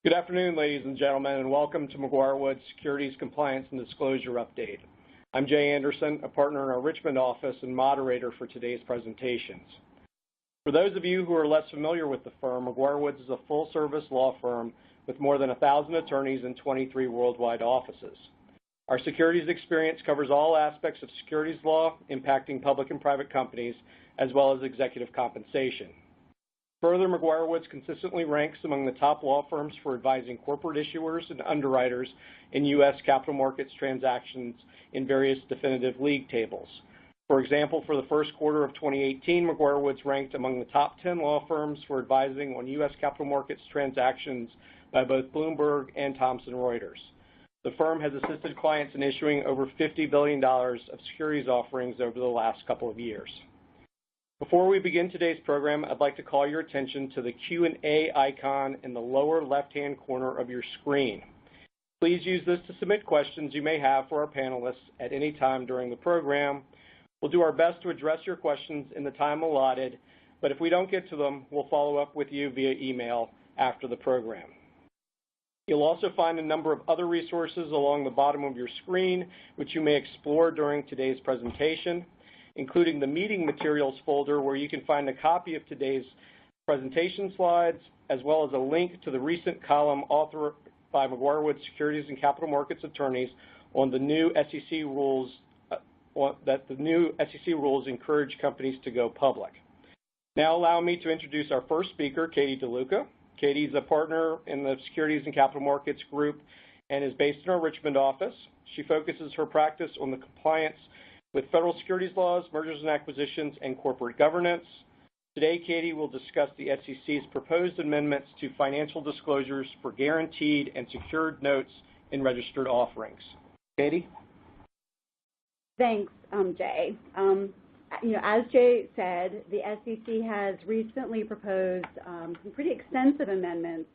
Good afternoon, ladies and gentlemen, and welcome to McGuire-Woods Securities Compliance and Disclosure Update. I'm Jay Anderson, a partner in our Richmond office and moderator for today's presentations. For those of you who are less familiar with the firm, McGuire-Woods is a full-service law firm with more than 1,000 attorneys and 23 worldwide offices. Our securities experience covers all aspects of securities law impacting public and private companies, as well as executive compensation. Further, McGuire-Woods consistently ranks among the top law firms for advising corporate issuers and underwriters in U.S. capital markets transactions in various definitive league tables. For example, for the first quarter of 2018, McGuire-Woods ranked among the top 10 law firms for advising on U.S. capital markets transactions by both Bloomberg and Thomson Reuters. The firm has assisted clients in issuing over $50 billion of securities offerings over the last couple of years. Before we begin today's program, I'd like to call your attention to the Q&A icon in the lower left-hand corner of your screen. Please use this to submit questions you may have for our panelists at any time during the program. We'll do our best to address your questions in the time allotted, but if we don't get to them, we'll follow up with you via email after the program. You'll also find a number of other resources along the bottom of your screen, which you may explore during today's presentation, including the meeting materials folder where you can find a copy of today's presentation slides, as well as a link to the recent column authored by McGuire-Woods Securities and Capital Markets attorneys on the new SEC rules that the new SEC rules encourage companies to go public. Now allow me to introduce our first speaker, Katie DeLuca. Katie's a partner in the Securities and Capital Markets Group and is based in our Richmond office. She focuses her practice on the compliance with federal securities laws, mergers and acquisitions, and corporate governance. Today, Katie will discuss the SEC's proposed amendments to financial disclosures for guaranteed and secured notes in registered offerings. Katie? Thanks, Jay. As Jay said, the SEC has recently proposed some pretty extensive amendments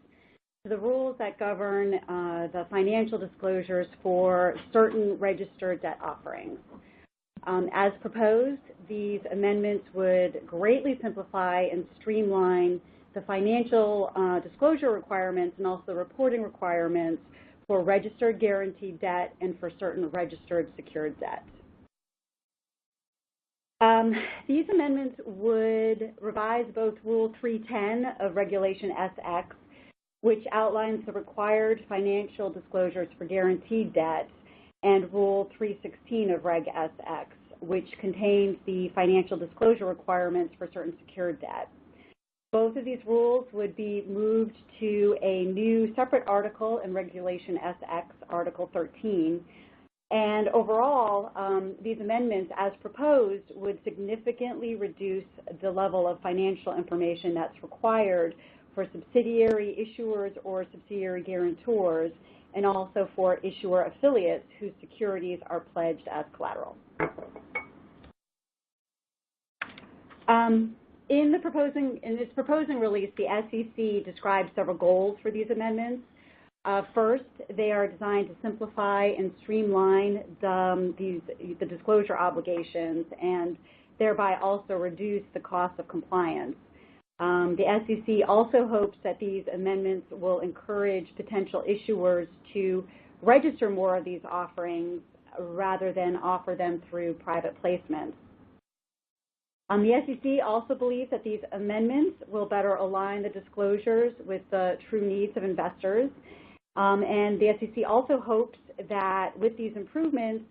to the rules that govern the financial disclosures for certain registered debt offerings. As proposed, these amendments would greatly simplify and streamline the financial disclosure requirements and also the reporting requirements for registered guaranteed debt and for certain registered secured debt. These amendments would revise both Rule 310 of Regulation SX, which outlines the required financial disclosures for guaranteed debt, and Rule 316 of Reg SX, which contains the financial disclosure requirements for certain secured debt. Both of these rules would be moved to a new separate article in Regulation SX, Article 13, and overall, these amendments, as proposed, would significantly reduce the level of financial information that's required for subsidiary issuers or subsidiary guarantors, and also for issuer affiliates whose securities are pledged as collateral. In its proposing release, the SEC describes several goals for these amendments. First, they are designed to simplify and streamline the disclosure obligations and thereby also reduce the cost of compliance. The SEC also hopes that these amendments will encourage potential issuers to register more of these offerings rather than offer them through private placements. The SEC also believes that these amendments will better align the disclosures with the true needs of investors. And the SEC also hopes that with these improvements,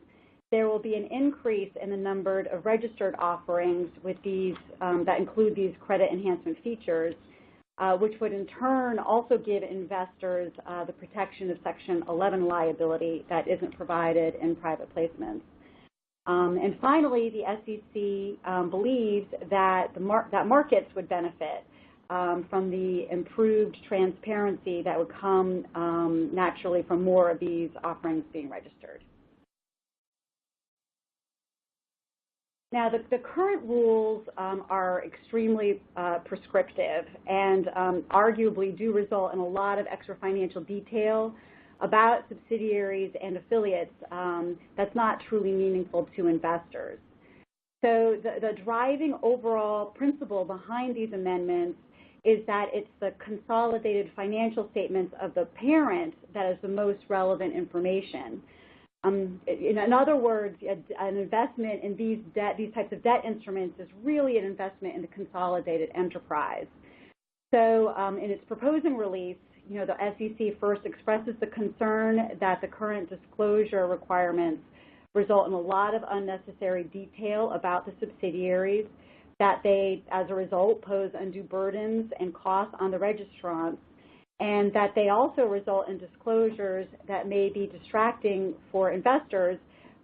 there will be an increase in the number of registered offerings with these that include these credit enhancement features, which would in turn also give investors the protection of Section 11 liability that isn't provided in private placements. And finally, the SEC believes that that markets would benefit from the improved transparency that would come naturally from more of these offerings being registered. Now, the current rules are extremely prescriptive and arguably do result in a lot of extra financial detail about subsidiaries and affiliates that's not truly meaningful to investors. So the driving overall principle behind these amendments is that it's the consolidated financial statements of the parent that is the most relevant information. In other words, an investment in these types of debt instruments is really an investment in the consolidated enterprise. So in its proposing release, the SEC first expresses the concern that the current disclosure requirements result in a lot of unnecessary detail about the subsidiaries, that they, as a result, pose undue burdens and costs on the registrants, and that they also result in disclosures that may be distracting for investors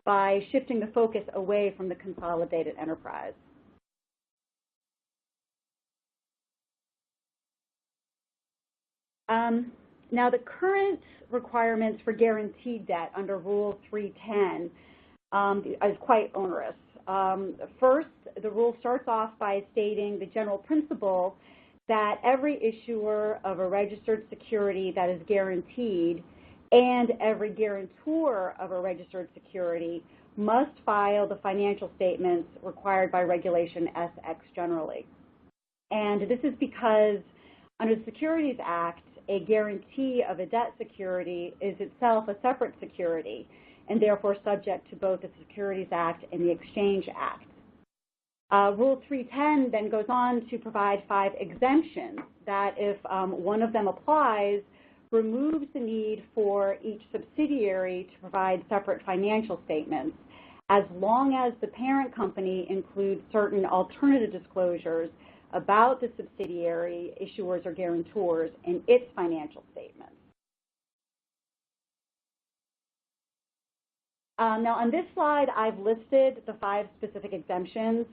by shifting the focus away from the consolidated enterprise. Now, the current requirements for guaranteed debt under Rule 310 is quite onerous. First, the rule starts off by stating the general principle that every issuer of a registered security that is guaranteed and every guarantor of a registered security must file the financial statements required by Regulation SX generally. And this is because under the Securities Act, a guarantee of a debt security is itself a separate security and therefore subject to both the Securities Act and the Exchange Act. Rule 310 then goes on to provide 5 exemptions that, if one of them applies, removes the need for each subsidiary to provide separate financial statements, as long as the parent company includes certain alternative disclosures about the subsidiary, issuers, or guarantors in its financial statements. Now, on this slide, I've listed the 5 specific exemptions,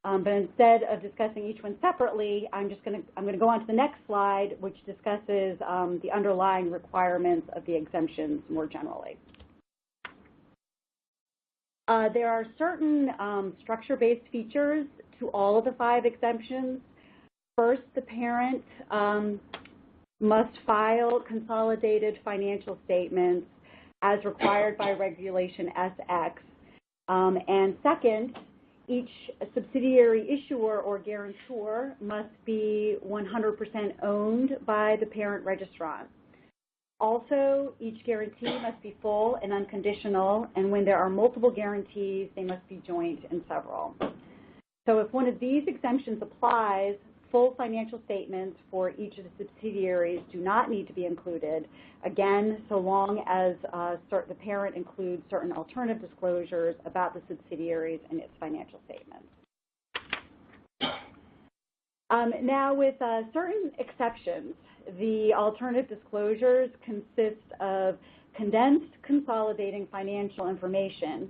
but instead of discussing each one separately, I'm going to go on to the next slide, which discusses the underlying requirements of the exemptions more generally. There are certain structure-based features to all of the 5 exemptions. First, the parent must file consolidated financial statements as required by Regulation SX. And second, each subsidiary issuer or guarantor must be 100% owned by the parent registrant. Also, each guarantee must be full and unconditional, and when there are multiple guarantees, they must be joint and several. So if one of these exemptions applies, full financial statements for each of the subsidiaries do not need to be included, again, so long as the parent includes certain alternative disclosures about the subsidiaries and its financial statements. Now, with certain exceptions, the alternative disclosures consist of condensed consolidating financial information,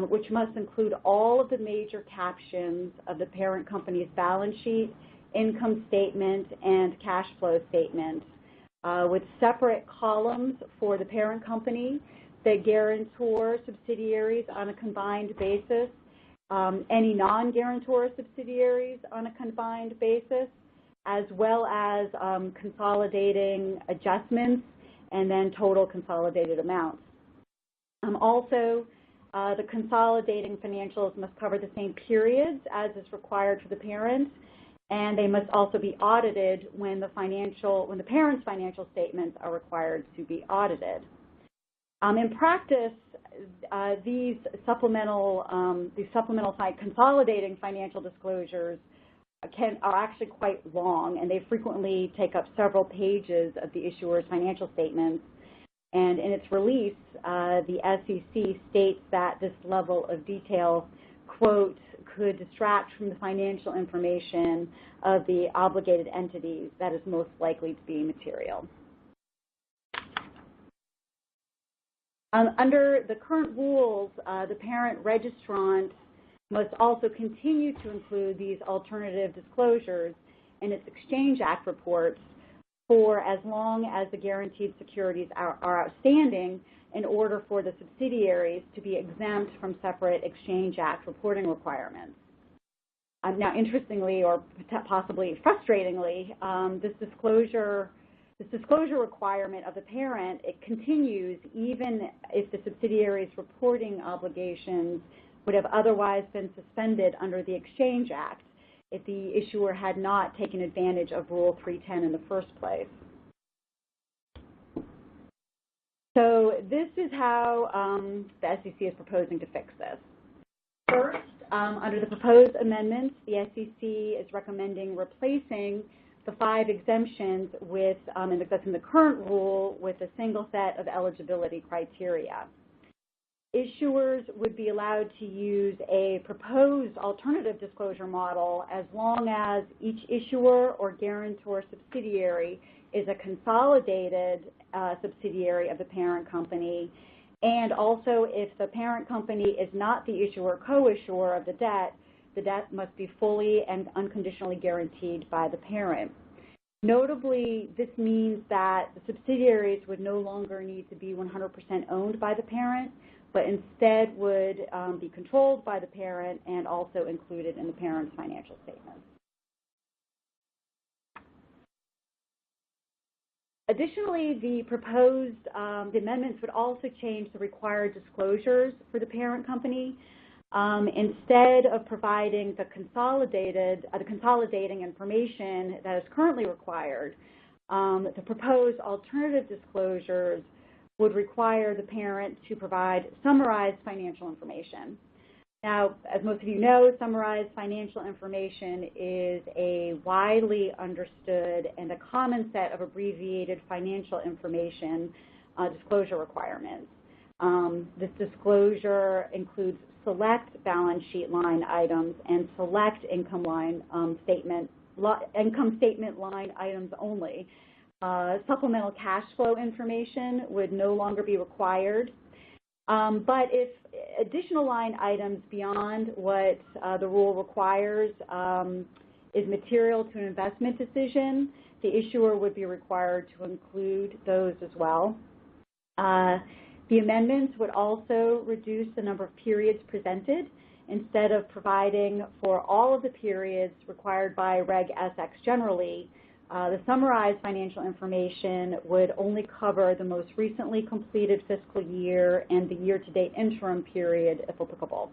which must include all of the major captions of the parent company's balance sheet, income statement, and cash flow statement, with separate columns for the parent company, the guarantor subsidiaries on a combined basis, any non-guarantor subsidiaries on a combined basis, as well as consolidating adjustments and then total consolidated amounts. Also, the consolidating financials must cover the same periods as is required for the parent, and they must also be audited when the parent's financial statements are required to be audited. In practice, these supplemental consolidating financial disclosures are actually quite long, and they frequently take up several pages of the issuer's financial statements. And in its release, the SEC states that this level of detail, quote, could distract from the financial information of the obligated entities that is most likely to be material. Under the current rules, the parent registrant must also continue to include these alternative disclosures in its Exchange Act reports for as long as the guaranteed securities are outstanding, in order for the subsidiaries to be exempt from separate Exchange Act reporting requirements. Now, interestingly, or possibly frustratingly, this disclosure requirement of the parent, it continues even if the subsidiaries' reporting obligations would have otherwise been suspended under the Exchange Act. if the issuer had not taken advantage of Rule 310 in the first place. So this is how the SEC is proposing to fix this. First, under the proposed amendments, the SEC is recommending replacing the 5 exemptions with, that's in the current rule, with a single set of eligibility criteria. Issuers would be allowed to use a proposed alternative disclosure model as long as each issuer or guarantor subsidiary is a consolidated subsidiary of the parent company, and also if the parent company is not the issuer or co-issuer of the debt must be fully and unconditionally guaranteed by the parent. Notably, this means that the subsidiaries would no longer need to be 100% owned by the parent, but instead would be controlled by the parent and also included in the parent's financial statements. Additionally, the proposed the amendments would also change the required disclosures for the parent company. Instead of providing the consolidating information that is currently required, the proposed alternative disclosures would require the parent to provide summarized financial information. Now, as most of you know, summarized financial information is a widely understood and a common set of abbreviated financial information disclosure requirements. This disclosure includes select balance sheet line items and select income statement line items only. Supplemental cash flow information would no longer be required. But if additional line items beyond what the rule requires is material to an investment decision, the issuer would be required to include those as well. The amendments would also reduce the number of periods presented. Instead of providing for all of the periods required by Reg SX generally, the summarized financial information would only cover the most recently completed fiscal year and the year-to-date interim period, if applicable.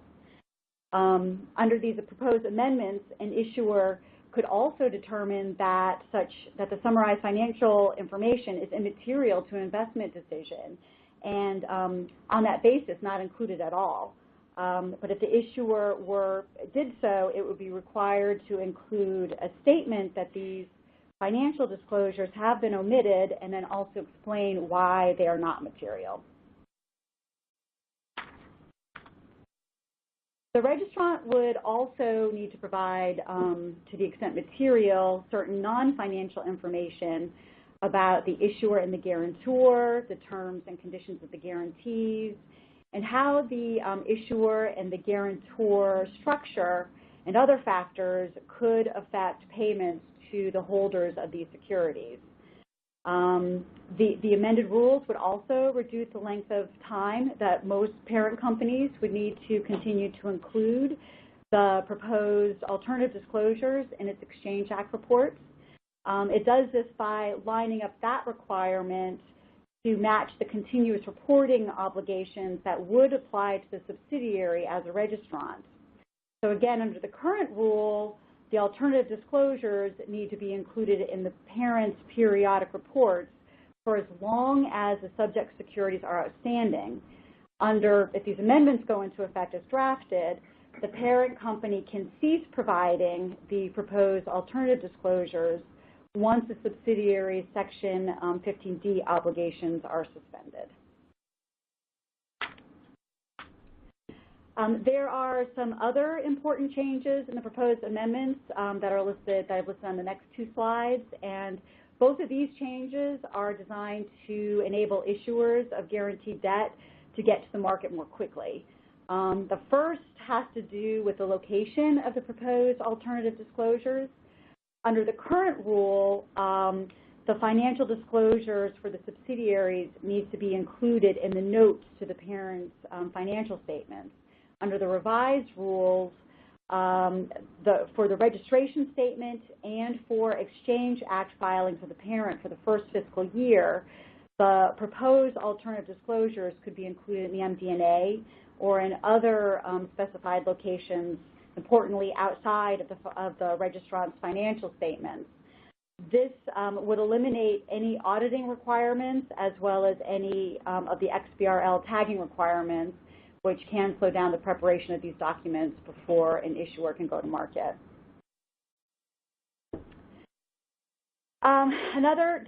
Under these proposed amendments, an issuer could also determine that the summarized financial information is immaterial to an investment decision, and on that basis, not included at all. But if the issuer did so, it would be required to include a statement that these financial disclosures have been omitted, and then also explain why they are not material. The registrant would also need to provide, to the extent material, certain non-financial information about the issuer and the guarantor, the terms and conditions of the guarantees, and how the issuer and the guarantor structure and other factors could affect payments to the holders of these securities. The amended rules would also reduce the length of time that most parent companies would need to continue to include the proposed alternative disclosures in its Exchange Act reports. It does this by lining up that requirement to match the continuous reporting obligations that would apply to the subsidiary as a registrant. So again, under the current rule, the alternative disclosures need to be included in the parent's periodic reports for as long as the subject securities are outstanding. If these amendments go into effect as drafted, the parent company can cease providing the proposed alternative disclosures once the subsidiary's Section 15D obligations are suspended. There are some other important changes in the proposed amendments that I've listed on the next 2 slides, and both of these changes are designed to enable issuers of guaranteed debt to get to the market more quickly. The first has to do with the location of the proposed alternative disclosures. Under the current rule, the financial disclosures for the subsidiaries need to be included in the notes to the parent's financial statements. Under the revised rules, for the registration statement and for Exchange Act filings of the parent for the first fiscal year, the proposed alternative disclosures could be included in the MD&A or in other specified locations importantly, outside of the registrant's financial statements. This would eliminate any auditing requirements as well as any of the XBRL tagging requirements, which can slow down the preparation of these documents before an issuer can go to market.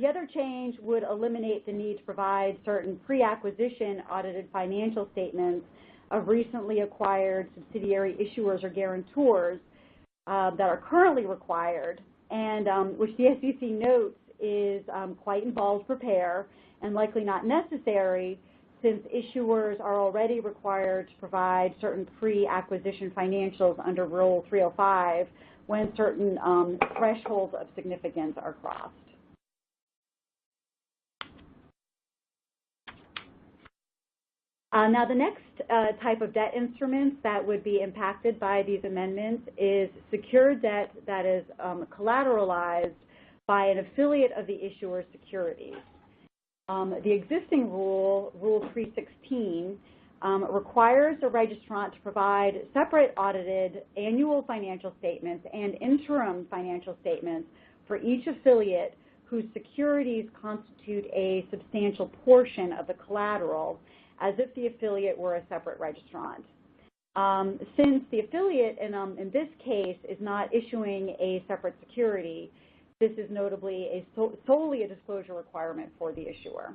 The other change would eliminate the need to provide certain pre-acquisition audited financial statements of recently acquired subsidiary issuers or guarantors that are currently required, and which the SEC notes is quite involved to prepare and likely not necessary, since issuers are already required to provide certain pre-acquisition financials under Rule 305 when certain thresholds of significance are crossed. Now, the next type of debt instruments that would be impacted by these amendments is secured debt that is collateralized by an affiliate of the issuer's securities. The existing rule, Rule 316, requires the registrant to provide separate audited annual financial statements and interim financial statements for each affiliate whose securities constitute a substantial portion of the collateral, as if the affiliate were a separate registrant. Since the affiliate in this case is not issuing a separate security, this is notably solely a disclosure requirement for the issuer.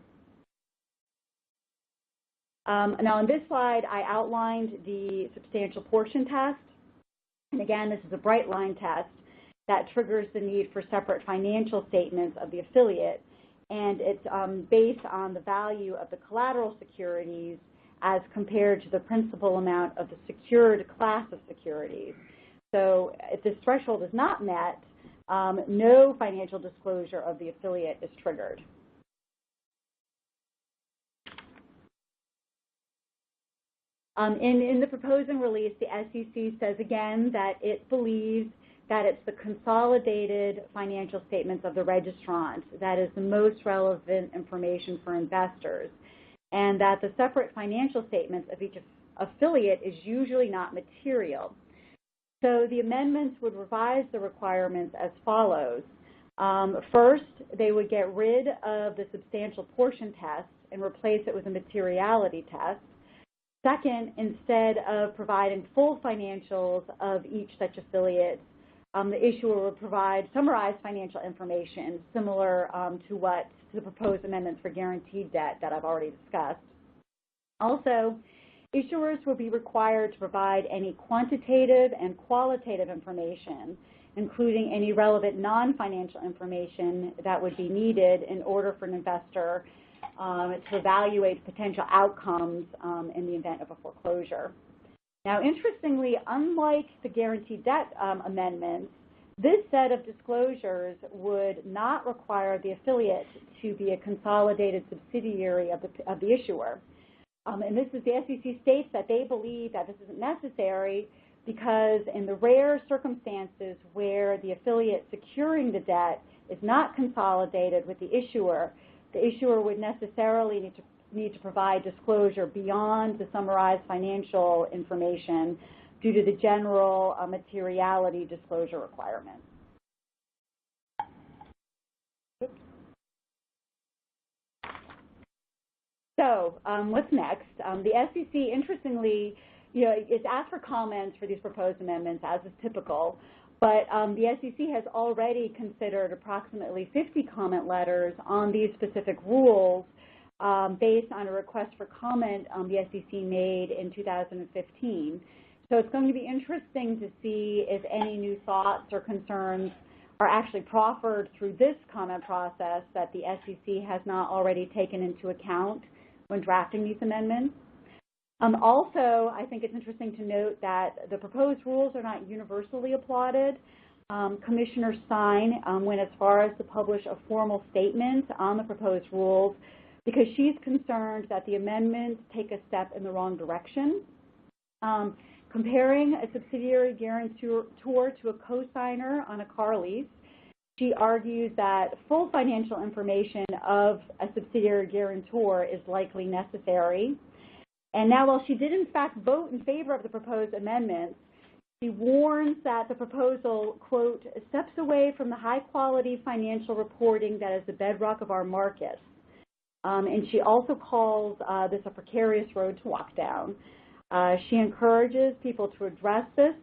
Now, on this slide, I outlined the substantial portion test. And again, this is a bright line test that triggers the need for separate financial statements of the affiliate. And it's based on the value of the collateral securities as compared to the principal amount of the secured class of securities. So if this threshold is not met, no financial disclosure of the affiliate is triggered. In the proposing release, the SEC says again that it believes that it's the consolidated financial statements of the registrant that is the most relevant information for investors, and that the separate financial statements of each affiliate is usually not material. So the amendments would revise the requirements as follows. First, they would get rid of the substantial portion test and replace it with a materiality test. Second, instead of providing full financials of each such affiliate, the issuer would provide summarized financial information similar to the proposed amendments for guaranteed debt that I've already discussed. Also, issuers will be required to provide any quantitative and qualitative information, including any relevant non-financial information that would be needed in order for an investor to evaluate potential outcomes in the event of a foreclosure. Now, interestingly, unlike the guaranteed debt amendments, this set of disclosures would not require the affiliate to be a consolidated subsidiary of the issuer. And this is the SEC states that they believe that this isn't necessary because in the rare circumstances where the affiliate securing the debt is not consolidated with the issuer would necessarily need to provide disclosure beyond the summarized financial information due to the general materiality disclosure requirements. So what's next? The SEC, interestingly, it's asked for comments for these proposed amendments, as is typical, but the SEC has already considered approximately 50 comment letters on these specific rules based on a request for comment the SEC made in 2015. So it's going to be interesting to see if any new thoughts or concerns are actually proffered through this comment process that the SEC has not already taken into account when drafting these amendments. Also, I think it's interesting to note that the proposed rules are not universally applauded. Commissioner Stein went as far as to publish a formal statement on the proposed rules because she's concerned that the amendments take a step in the wrong direction. Comparing a subsidiary guarantor to a co-signer on a car lease, she argues that full financial information of a subsidiary guarantor is likely necessary. And now, while she did in fact vote in favor of the proposed amendments, She warns that the proposal, quote, steps away from the high-quality financial reporting that is the bedrock of our markets. And she also calls this a precarious road to walk down. She encourages people to address this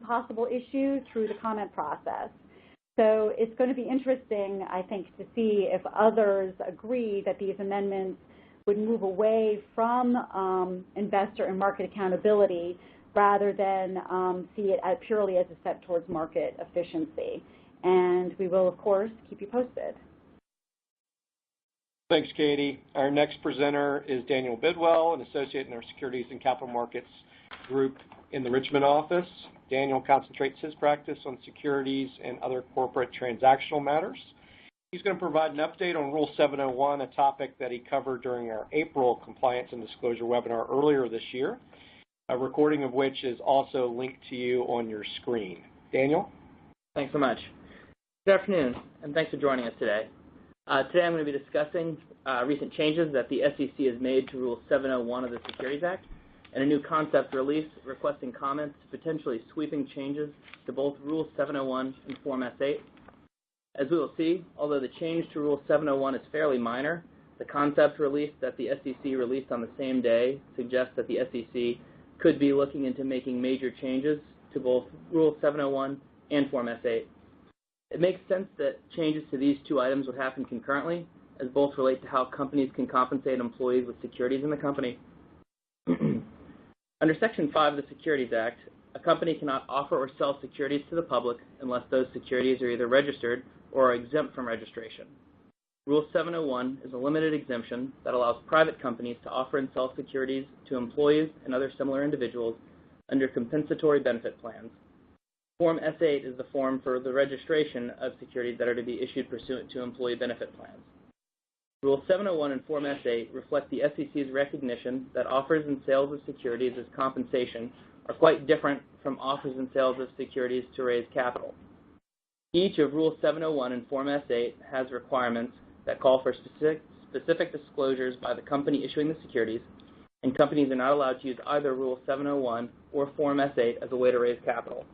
possible issue through the comment process. So it's going to be interesting, I think, to see if others agree that these amendments would move away from investor and market accountability rather than see it purely as a step towards market efficiency. And we will, of course, keep you posted. Thanks, Katie. Our next presenter is Daniel Bidwell, an associate in our Securities and Capital Markets group in the Richmond office. Daniel concentrates his practice on securities and other corporate transactional matters. He's going to provide an update on Rule 701, a topic that he covered during our April compliance and disclosure webinar earlier this year, a recording of which is also linked to you on your screen. Daniel? Thanks so much. Good afternoon, and thanks for joining us today. Today I'm going to be discussing recent changes that the SEC has made to Rule 701 of the Securities Act and a new concept release requesting comments to potentially sweeping changes to both Rule 701 and Form S-8. As we will see, although the change to Rule 701 is fairly minor, the concept release that the SEC released on the same day suggests that the SEC could be looking into making major changes to both Rule 701 and Form S-8. It makes sense that changes to these two items would happen concurrently, as both relate to how companies can compensate employees with securities in the company. Under Section 5 of the Securities Act, a company cannot offer or sell securities to the public unless those securities are either registered or are exempt from registration. Rule 701 is a limited exemption that allows private companies to offer and sell securities to employees and other similar individuals under compensatory benefit plans. Form S-8 is the form for the registration of securities that are to be issued pursuant to employee benefit plans. Rule 701 and Form S-8 reflect the SEC's recognition that offers and sales of securities as compensation are quite different from offers and sales of securities to raise capital. Each of Rule 701 and Form S-8 has requirements that call for specific disclosures by the company issuing the securities, and companies are not allowed to use either Rule 701 or Form S-8 as a way to raise capital.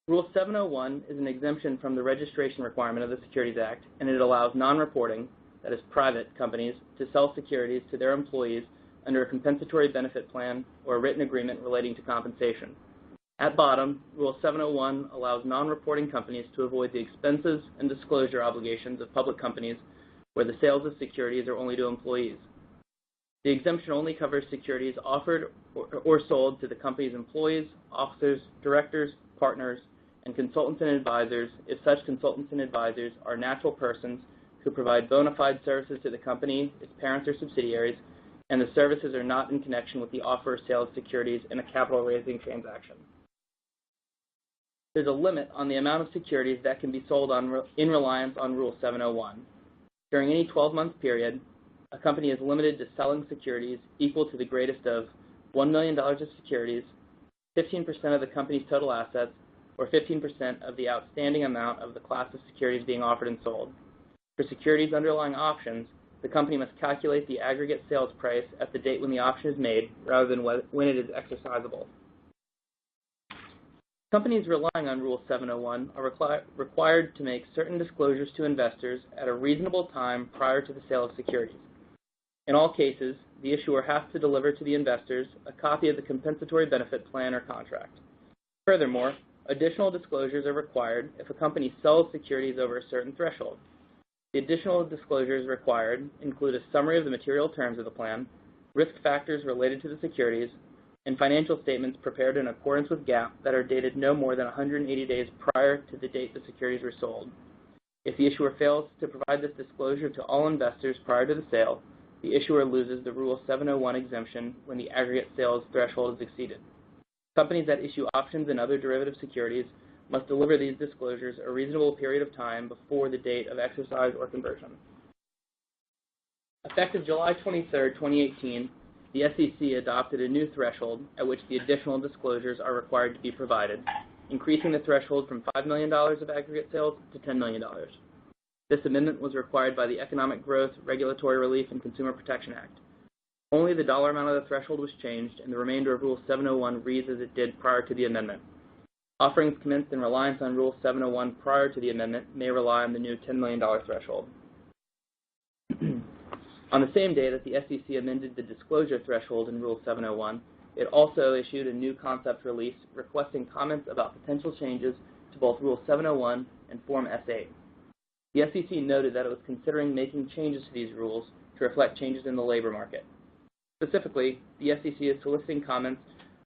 Rule 701 is an exemption from the registration requirement of the Securities Act, and it allows non-reporting, that is private companies, to sell securities to their employees under a compensatory benefit plan or a written agreement relating to compensation. At bottom, Rule 701 allows non-reporting companies to avoid the expenses and disclosure obligations of public companies where the sales of securities are only to employees. The exemption only covers securities offered or sold to the company's employees, officers, directors, partners, and consultants and advisors if such consultants and advisors are natural persons who provide bona fide services to the company, its parents or subsidiaries, and the services are not in connection with the offer or sale of securities in a capital-raising transaction. There's a limit on the amount of securities that can be sold in reliance on Rule 701. During any 12-month period, a company is limited to selling securities equal to the greatest of $1 million of securities, 15% of the company's total assets, or 15% of the outstanding amount of the class of securities being offered and sold. For securities underlying options, the company must calculate the aggregate sales price at the date when the option is made rather than when it is exercisable. Companies relying on Rule 701 are required to make certain disclosures to investors at a reasonable time prior to the sale of securities. In all cases, the issuer has to deliver to the investors a copy of the compensatory benefit plan or contract. Furthermore, additional disclosures are required if a company sells securities over a certain threshold. The additional disclosures required include a summary of the material terms of the plan, risk factors related to the securities, and financial statements prepared in accordance with GAAP that are dated no more than 180 days prior to the date the securities were sold. If the issuer fails to provide this disclosure to all investors prior to the sale, the issuer loses the Rule 701 exemption when the aggregate sales threshold is exceeded. Companies that issue options and other derivative securities must deliver these disclosures a reasonable period of time before the date of exercise or conversion. Effective July 23, 2018, the SEC adopted a new threshold at which the additional disclosures are required to be provided, increasing the threshold from $5 million of aggregate sales to $10 million. This amendment was required by the Economic Growth, Regulatory Relief, and Consumer Protection Act. Only the dollar amount of the threshold was changed, and the remainder of Rule 701 reads as it did prior to the amendment. Offerings commenced in reliance on Rule 701 prior to the amendment may rely on the new $10 million threshold. On the same day that the SEC amended the disclosure threshold in Rule 701, it also issued a new concept release requesting comments about potential changes to both Rule 701 and Form S8. The SEC noted that it was considering making changes to these rules to reflect changes in the labor market. Specifically, the SEC is soliciting comments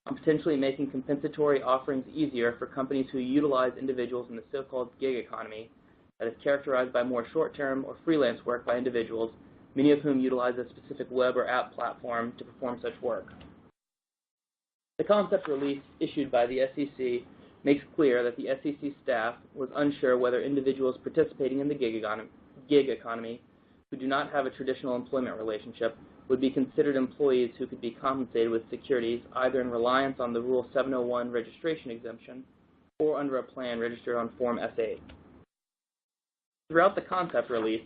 on potentially making compensatory offerings easier for companies who utilize individuals in the so-called gig economy that is characterized by more short-term or freelance work by individuals, many of whom utilize a specific web or app platform to perform such work. The concept release issued by the SEC makes clear that the SEC staff was unsure whether individuals participating in the gig economy who do not have a traditional employment relationship would be considered employees who could be compensated with securities either in reliance on the Rule 701 registration exemption or under a plan registered on Form S8. Throughout the concept release,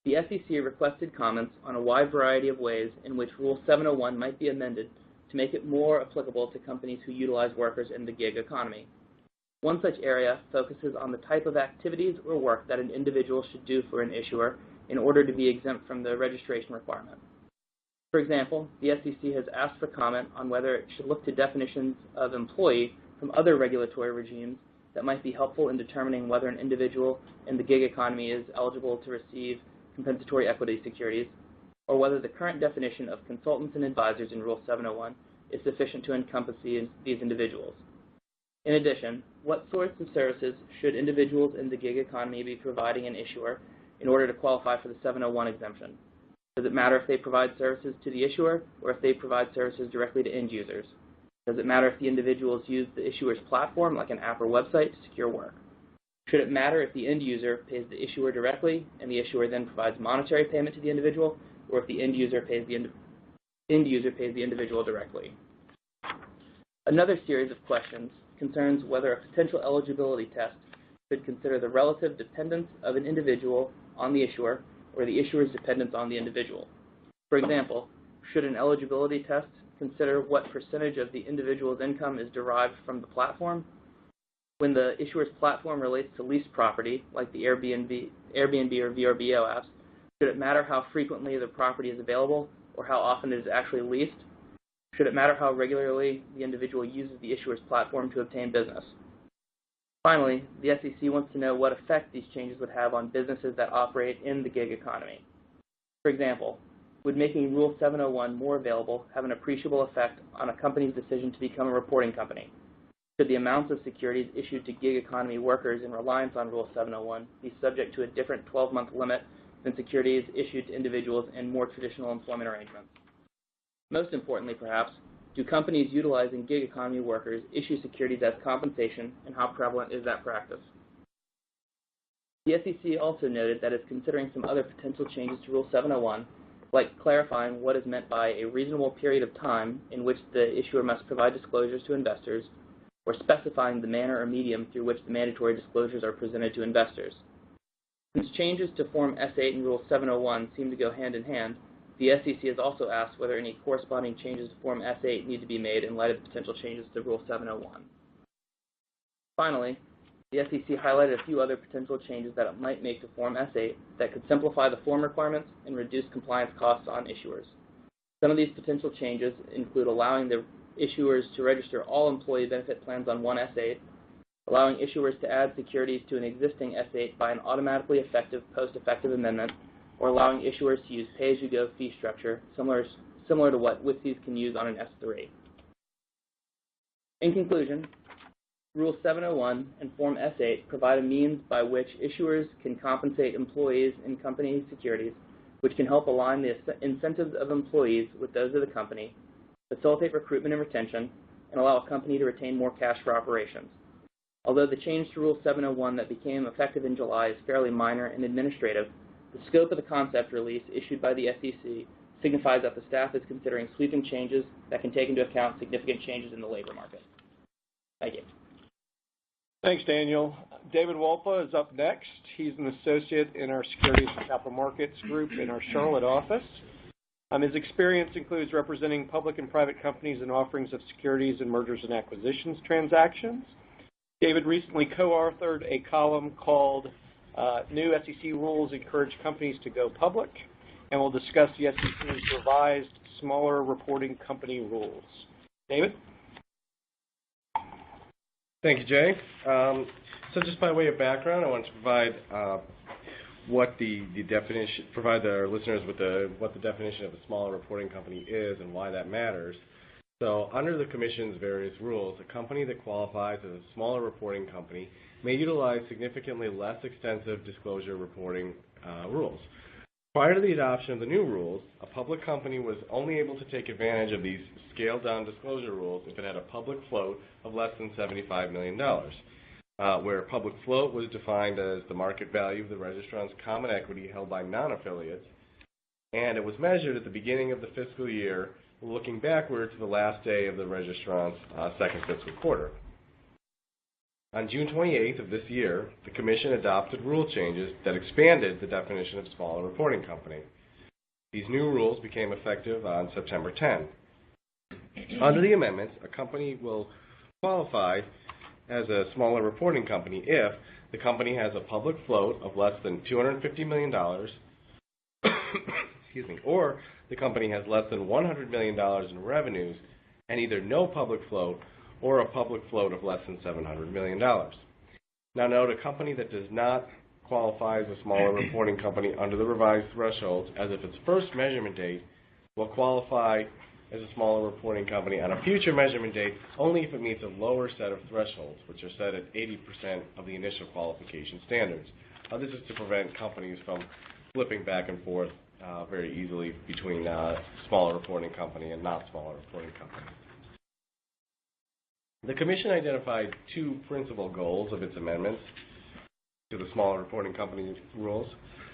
the SEC requested comments on a wide variety of ways in which Rule 701 might be amended to make it more applicable to companies who utilize workers in the gig economy. One such area focuses on the type of activities or work that an individual should do for an issuer in order to be exempt from the registration requirement. For example, the SEC has asked for comment on whether it should look to definitions of employee from other regulatory regimes that might be helpful in determining whether an individual in the gig economy is eligible to receive compensatory equity securities, or whether the current definition of consultants and advisors in Rule 701 is sufficient to encompass these individuals. In addition, what sorts of services should individuals in the gig economy be providing an issuer in order to qualify for the 701 exemption? Does it matter if they provide services to the issuer or if they provide services directly to end users? Does it matter if the individuals use the issuer's platform, like an app or website, to secure work? Should it matter if the end user pays the issuer directly and the issuer then provides monetary payment to the individual, or if the end user pays the individual directly? Another series of questions concerns whether a potential eligibility test should consider the relative dependence of an individual on the issuer or the issuer's dependence on the individual. For example, should an eligibility test consider what percentage of the individual's income is derived from the platform? When the issuer's platform relates to leased property, like the Airbnb or VRBO apps, should it matter how frequently the property is available or how often it is actually leased? Should it matter how regularly the individual uses the issuer's platform to obtain business? Finally, the SEC wants to know what effect these changes would have on businesses that operate in the gig economy. For example, would making Rule 701 more available have an appreciable effect on a company's decision to become a reporting company? Should the amounts of securities issued to gig economy workers in reliance on Rule 701 be subject to a different 12-month limit than securities issued to individuals in more traditional employment arrangements? Most importantly, perhaps, do companies utilizing gig economy workers issue securities as compensation, and how prevalent is that practice? The SEC also noted that it's considering some other potential changes to Rule 701, like clarifying what is meant by a reasonable period of time in which the issuer must provide disclosures to investors, or specifying the manner or medium through which the mandatory disclosures are presented to investors. Since changes to Form S8 and Rule 701 seem to go hand in hand, the SEC has also asked whether any corresponding changes to Form S8 need to be made in light of potential changes to Rule 701. Finally, the SEC highlighted a few other potential changes that it might make to Form S8 that could simplify the form requirements and reduce compliance costs on issuers. Some of these potential changes include allowing the issuers to register all employee benefit plans on one S8, allowing issuers to add securities to an existing S8 by an automatically effective post-effective amendment, or allowing issuers to use pay-as-you-go fee structure, similar to what WISCs can use on an S3. In conclusion, Rule 701 and Form S8 provide a means by which issuers can compensate employees in company securities, which can help align the incentives of employees with those of the company, facilitate recruitment and retention, and allow a company to retain more cash for operations. Although the change to Rule 701 that became effective in July is fairly minor and administrative, the scope of the concept release issued by the SEC signifies that the staff is considering sweeping changes that can take into account significant changes in the labor market. Thank you. Thanks, Daniel. David Wolpa is up next. He's an associate in our Securities and Capital Markets group in our Charlotte office. His experience includes representing public and private companies in offerings of securities and mergers and acquisitions transactions. David recently co-authored a column called New SEC Rules Encourage Companies to Go Public, and will discuss the SEC's revised smaller reporting company rules. David? Thank you, Jay. So just by way of background, I want to provide provide our listeners with what the definition of a smaller reporting company is and why that matters. So under the Commission's various rules, a company that qualifies as a smaller reporting company may utilize significantly less extensive disclosure reporting rules. Prior to the adoption of the new rules, a public company was only able to take advantage of these scaled-down disclosure rules if it had a public float of less than $75 million, where public float was defined as the market value of the registrant's common equity held by non-affiliates, and it was measured at the beginning of the fiscal year, looking backward to the last day of the registrant's second fiscal quarter. On June 28th of this year, the Commission adopted rule changes that expanded the definition of smaller reporting company. These new rules became effective on September 10. Under the amendments, a company will qualify as a smaller reporting company if the company has a public float of less than $250 million, or the company has less than $100 million in revenues and either no public float or a public float of less than $700 million. Now note, a company that does not qualify as a smaller reporting company under the revised thresholds as of its first measurement date will qualify as a smaller reporting company on a future measurement date only if it meets a lower set of thresholds, which are set at 80% of the initial qualification standards. This is to prevent companies from flipping back and forth very easily between smaller reporting company and not smaller reporting company. The Commission identified two principal goals of its amendments to the smaller reporting company rules.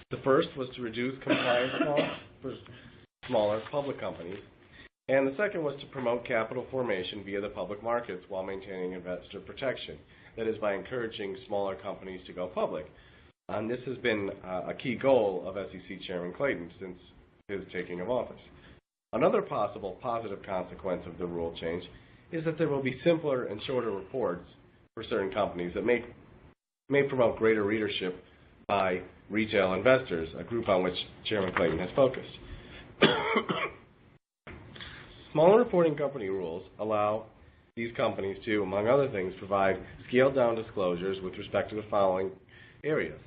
The first was to reduce compliance costs for smaller public companies, and the second was to promote capital formation via the public markets while maintaining investor protection, that is, by encouraging smaller companies to go public. And this has been a key goal of SEC Chairman Clayton since his taking of office. Another possible positive consequence of the rule change is that there will be simpler and shorter reports for certain companies that may promote greater readership by retail investors, a group on which Chairman Clayton has focused. Smaller reporting company rules allow these companies to, among other things, provide scaled-down disclosures with respect to the following areas.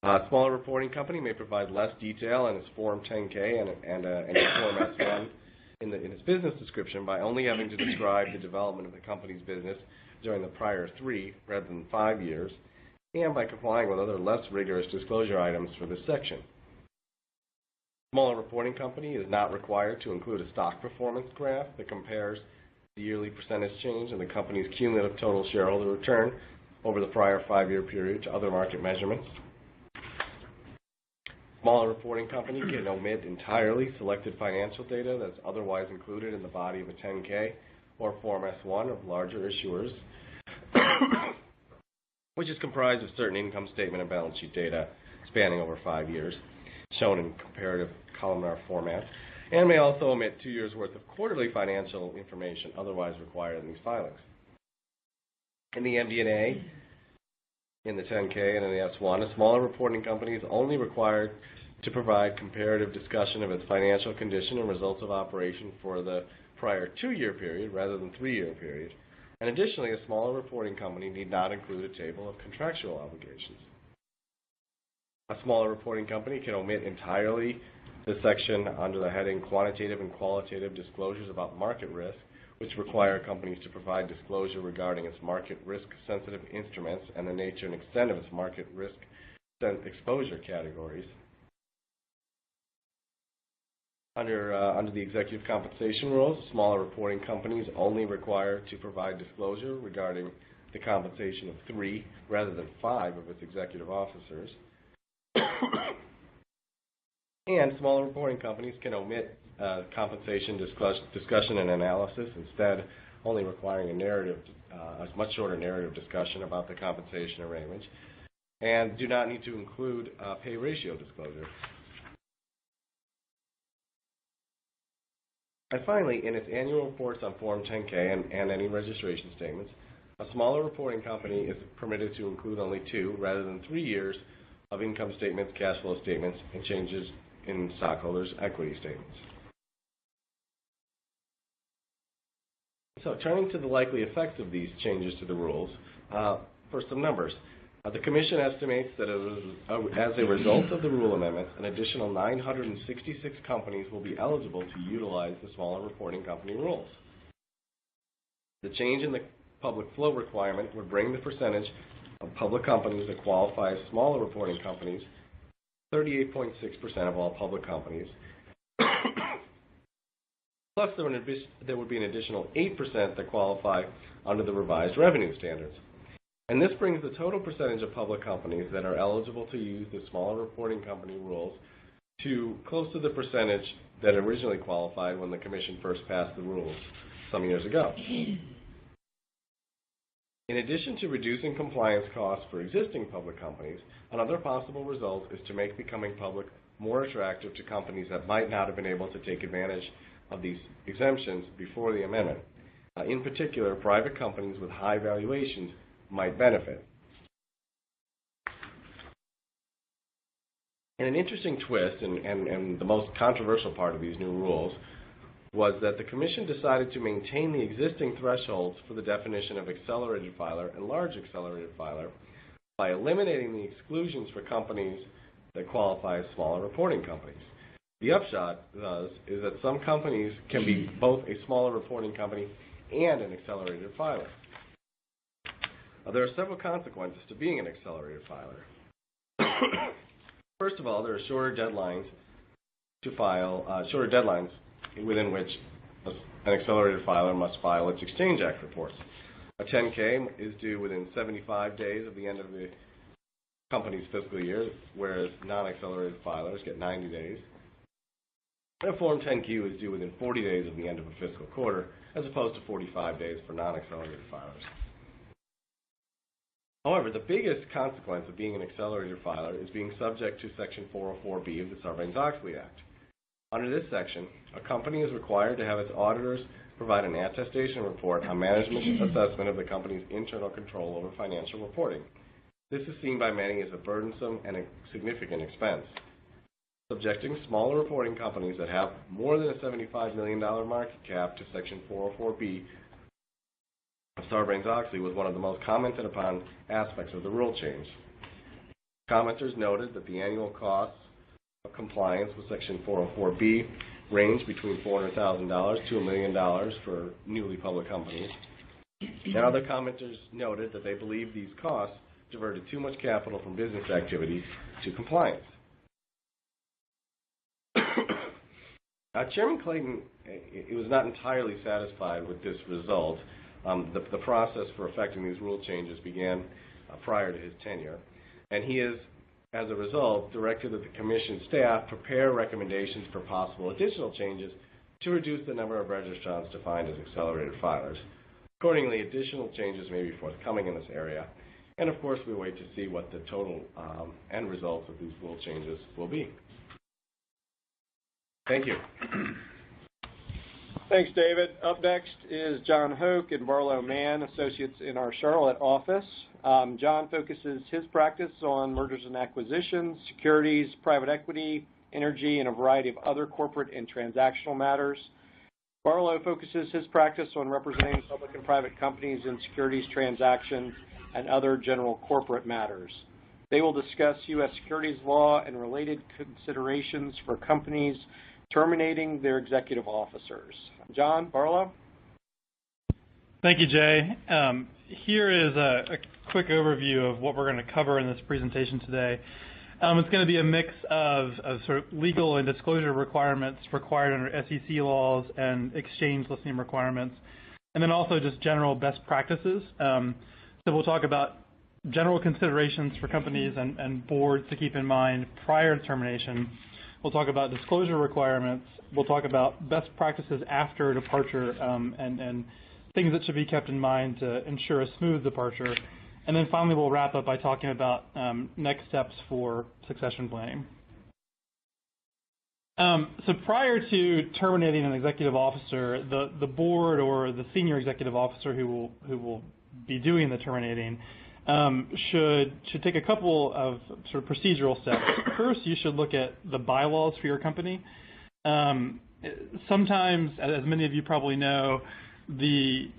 A smaller reporting company may provide less detail in its Form 10-K and its Form S-1 in its business description by only having to describe the development of the company's business during the prior 3 rather than 5 years, and by complying with other less rigorous disclosure items for this section. Smaller reporting company is not required to include a stock performance graph that compares the yearly percentage change in the company's cumulative total shareholder return over the prior 5-year period to other market measurements. Smaller reporting company can omit entirely selected financial data that's otherwise included in the body of a 10-K or Form S-1 of larger issuers, which is comprised of certain income statement and balance sheet data spanning over 5 years, shown in comparative columnar format, and may also omit 2 years' worth of quarterly financial information otherwise required in these filings. In the MD&A, in the 10-K and in the S-1, a smaller reporting company is only required to provide comparative discussion of its financial condition and results of operation for the prior 2-year period rather than 3-year period. And additionally, a smaller reporting company need not include a table of contractual obligations. A smaller reporting company can omit entirely the section under the heading Quantitative and Qualitative Disclosures about Market Risk, which require companies to provide disclosure regarding its market risk-sensitive instruments and the nature and extent of its market risk exposure categories. Under the executive compensation rules, smaller reporting companies only required to provide disclosure regarding the compensation of 3 rather than 5 of its executive officers. And smaller reporting companies can omit compensation discussion and analysis, instead only requiring a much shorter narrative discussion about the compensation arrangements, and do not need to include pay ratio disclosure. And finally, in its annual reports on Form 10-K and any registration statements, a smaller reporting company is permitted to include only 2 rather than 3 years of income statements, cash flow statements, and changes in stockholders' equity statements. So turning to the likely effects of these changes to the rules, for some numbers. The Commission estimates that as a result of the rule amendments, an additional 966 companies will be eligible to utilize the smaller reporting company rules. The change in the public float requirement would bring the percentage of public companies that qualify as smaller reporting companies 38.6% of all public companies. Plus, there would be an additional 8% that qualify under the revised revenue standards. And this brings the total percentage of public companies that are eligible to use the smaller reporting company rules to close to the percentage that originally qualified when the Commission first passed the rules some years ago. In addition to reducing compliance costs for existing public companies, another possible result is to make becoming public more attractive to companies that might not have been able to take advantage of these exemptions before the amendment. In particular, private companies with high valuations might benefit. And an interesting twist, and the most controversial part of these new rules, was that the Commission decided to maintain the existing thresholds for the definition of accelerated filer and large accelerated filer by eliminating the exclusions for companies that qualify as smaller reporting companies. The upshot, thus, is that some companies can be both a smaller reporting company and an accelerated filer. There are several consequences to being an accelerated filer. First of all, there are shorter deadlines to file, within which an accelerated filer must file its Exchange Act reports. A 10-K is due within 75 days of the end of the company's fiscal year, whereas non-accelerated filers get 90 days. And a Form 10-Q is due within 40 days of the end of a fiscal quarter, as opposed to 45 days for non-accelerated filers. However, the biggest consequence of being an accelerated filer is being subject to Section 404B of the Sarbanes-Oxley Act. Under this section, a company is required to have its auditors provide an attestation report on management's assessment of the company's internal control over financial reporting. This is seen by many as a burdensome and a significant expense. Subjecting smaller reporting companies that have more than a $75 million market cap to Section 404B of Sarbanes-Oxley was one of the most commented upon aspects of the rule change. Commenters noted that the annual costs of compliance with Section 404B range between $400,000 to $1 million for newly public companies. And other commenters noted that they believe these costs diverted too much capital from business activity to compliance. Chairman Clayton was not entirely satisfied with this result. The process for effecting these rule changes began prior to his tenure, and he has, as a result, directed that the Commission staff prepare recommendations for possible additional changes to reduce the number of registrants defined as accelerated filers. Accordingly, additional changes may be forthcoming in this area, and of course we wait to see what the total end results of these rule changes will be. Thank you. Thanks, David. Up next is John Hoke and Barlow Mann, associates in our Charlotte office. John focuses his practice on mergers and acquisitions, securities, private equity, energy, and a variety of other corporate and transactional matters. Barlow focuses his practice on representing public and private companies in securities transactions and other general corporate matters. They will discuss U.S. securities law and related considerations for companies terminating their executive officers. John, Barlow? Thank you, Jay. Here is a quick overview of what we're going to cover in this presentation today. It's going to be a mix of sort of legal and disclosure requirements required under SEC laws and exchange listing requirements, and then also just general best practices. So we'll talk about general considerations for companies and boards to keep in mind prior to termination. We'll talk about disclosure requirements. We'll talk about best practices after departure and things that should be kept in mind to ensure a smooth departure. And then finally, we'll wrap up by talking about next steps for succession planning. So prior to terminating an executive officer, the board or the senior executive officer who will be doing the terminating should take a couple of sort of procedural steps. First, you should look at the bylaws for your company. Sometimes, as many of you probably know, the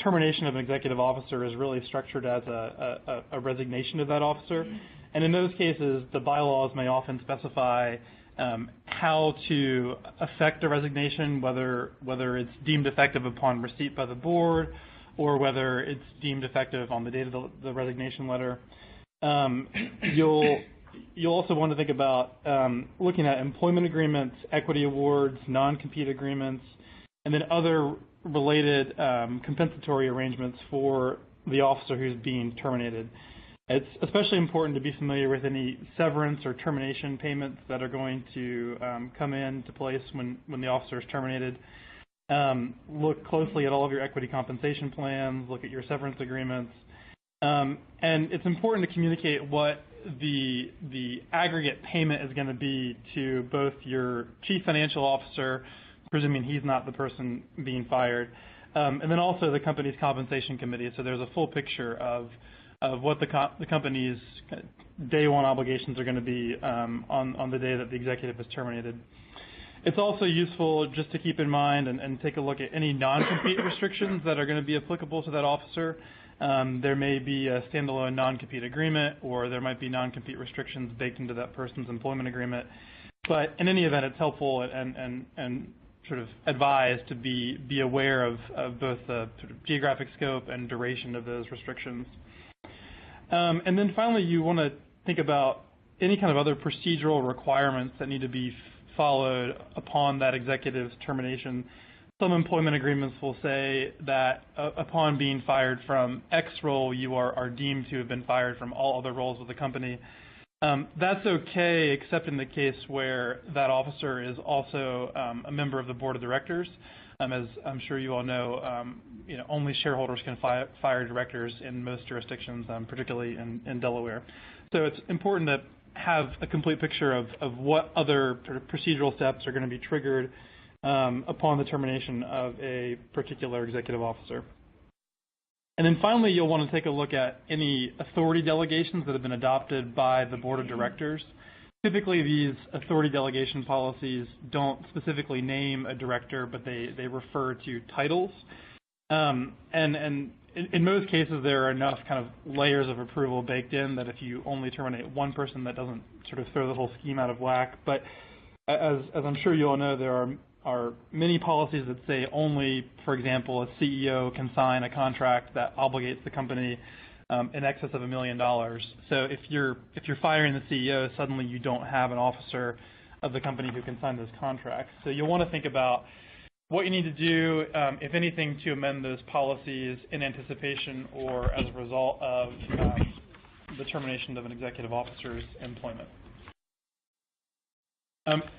termination of an executive officer is really structured as a resignation of that officer. And in those cases, the bylaws may often specify how to effect a resignation, whether it's deemed effective upon receipt by the board or whether it's deemed effective on the date of the resignation letter. You'll also want to think about looking at employment agreements, equity awards, non-compete agreements, and then other related compensatory arrangements for the officer who's being terminated. It's especially important to be familiar with any severance or termination payments that are going to come into place when the officer is terminated. Look closely at all of your equity compensation plans, look at your severance agreements, and it's important to communicate what the aggregate payment is going to be to both your chief financial officer, presuming he's not the person being fired, and then also the company's compensation committee, so there's a full picture of what the company's day one obligations are going to be on the day that the executive is terminated. It's also useful just to keep in mind and take a look at any non-compete restrictions that are going to be applicable to that officer. There may be a standalone non-compete agreement, or there might be non-compete restrictions baked into that person's employment agreement. But in any event, it's helpful and sort of advised to be aware of both the sort of geographic scope and duration of those restrictions. And then finally, you want to think about any kind of other procedural requirements that need to be followed upon that executive's termination. Some employment agreements will say that upon being fired from X role, you are deemed to have been fired from all other roles of the company. That's okay, except in the case where that officer is also a member of the board of directors. As I'm sure you all know, only shareholders can fire directors in most jurisdictions, particularly in Delaware. So it's important to have a complete picture of what other sort of procedural steps are going to be triggered upon the termination of a particular executive officer. And then finally, you'll want to take a look at any authority delegations that have been adopted by the board of directors. Typically, these authority delegation policies don't specifically name a director, but they refer to titles. And in most cases, there are enough kind of layers of approval baked in that if you only terminate one person, that doesn't sort of throw the whole scheme out of whack. But as I'm sure you all know, there are many policies that say only, for example, a CEO can sign a contract that obligates the company in excess of $1 million. So if you're firing the CEO, suddenly you don't have an officer of the company who can sign those contracts. So you'll want to think about what you need to do, if anything, to amend those policies in anticipation or as a result of the termination of an executive officer's employment.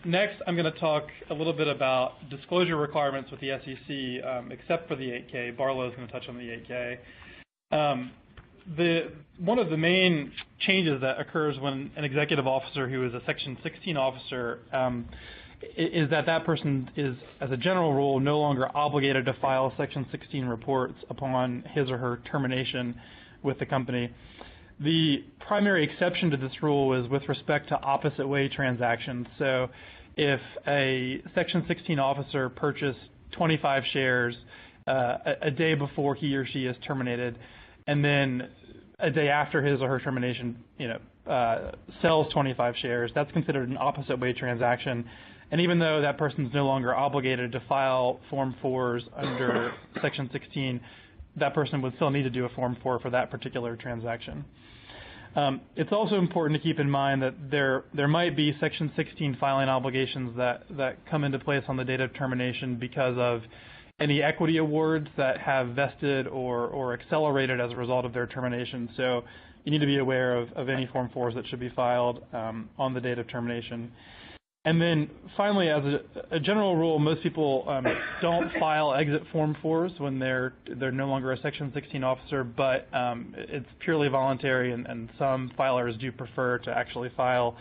Next, I'm going to talk a little bit about disclosure requirements with the SEC, except for the 8K. Barlow is going to touch on the 8K. One of the main changes that occurs when an executive officer who is a Section 16 officer is that person is, as a general rule, no longer obligated to file Section 16 reports upon his or her termination with the company. The primary exception to this rule is with respect to opposite way transactions. So if a Section 16 officer purchased 25 shares a day before he or she is terminated, and then a day after his or her termination, sells 25 shares, that's considered an opposite way transaction. And even though that person is no longer obligated to file Form 4s under Section 16, that person would still need to do a Form 4 for that particular transaction. It's also important to keep in mind that there might be Section 16 filing obligations that come into place on the date of termination because of any equity awards that have vested or accelerated as a result of their termination. So you need to be aware of any Form 4s that should be filed on the date of termination. And then finally, as a general rule, most people don't file exit Form 4s when they're no longer a Section 16 officer, but it's purely voluntary, and some filers do prefer to actually file